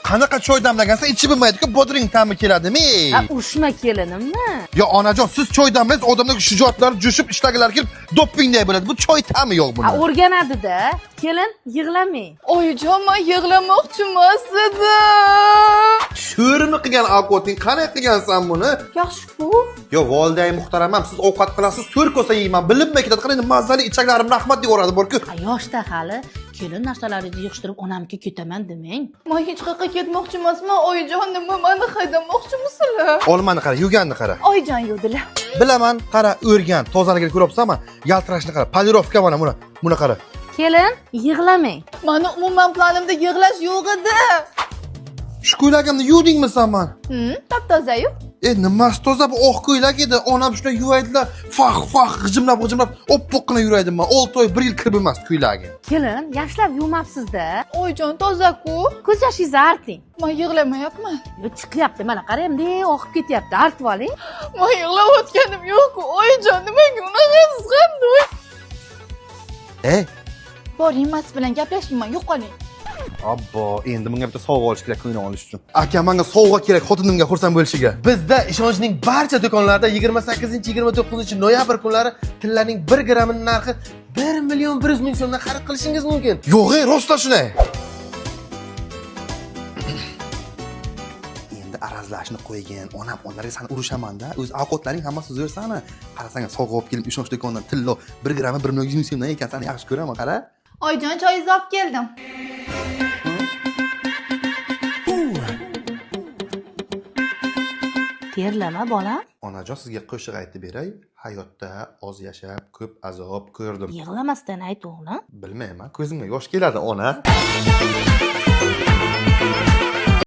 Qanaqa choy damlagansa ichib bilmaydi-ku, bodring ta'mi keladimi? Ushma kelinimmi? Yo onajon, siz choy damlaysiz, odamlar shijoatlari jo'shib, ishlaganlar kelib doppingday bo'ladi. Bu choy ta'mi yo'q buni. O'rganadi-da. Kelin, yig'lamang. Oyijon, men yig'lamoqchi emas edim. Sho'rmi qilgan ovqating, qanday qilgansan buni? Yaxshi-ku. Yo, voliday muhtaramam, siz ovqat qilasiz, 4 kosa yeyman, bilinmay ketadi. Qani mazali ichaklarim rahmat deyoradi borku. Yoshda hali kelin narsalaringizni yig'ishtirib onamga ketaman demang. Men hech qayerga ketmoqchi emasman. Oyijon, nima meni haydamoqchimisizlar? Olmani qara, yuganni qara. Oyijon yuvdilar. Bilaman, qara, o'rgan, tozaligini ko'ryapsanmi? Yaltirashni qara, polirovka mana buni qara. Kelin, yig'lamang. Meni umuman planimda yig'lash yo'q edi. Shu ko'ylagimni yuvdingmi sen man? Top-toza-yu. Nimasi toza, bu oq ko'ylak edi. Onam shunday yuvaydilar, fax g'ijimlab oppoqqina yuraydim men. 6 oy 1 yil kirib emas ko'ylagi. Kelin, yaxshilab yuvmabsiz-da. Oyijon, toza-ku. Ko'z yoshingizni arting. Men yig'lamayapman. Yo, chiqyapti, mana qarang, bunday oqib ketyapti. Artib oling. Men yig'layotganim yo'q-ku. Oyijon, nimaga unaqasiz qanday? Boring, mas bilan gaplashmayman, yo'qoling. Abbo, endi bunga bitta sovg'a olish kerak ko'ngil olish uchun. Aka, menga sovg'a kerak xotinimga xursand bo'lishiga. Bizda ishonchning barcha do'konlarida 28-29 noyabr kunlari tillarning 1 grammining narxi 1 million 100 ming so'mdan xarid qilishingiz mumkin. Yo'q, rostla shunday. Endi arazlashni qo'ygan, onam onlarga seni urushaman-da. O'z ovqatlaring hammasi zo'rsana. Qarasang, sovg'a olib kelib ishonch do'konidan tillo 1 grammi 1 million 100 ming so'mdan ekan, seni yaxshi ko'raman, qara. Oyijon, choyingizni olib keldim. Terlama bolam. Onajon, sizga qo'shiq aytib beray. Hayotda oz yashab, ko'p azob ko'rdim. Yig'lamasdan ayt o'g'lim. Bilmayman, ko'zimga yosh keladi, ona.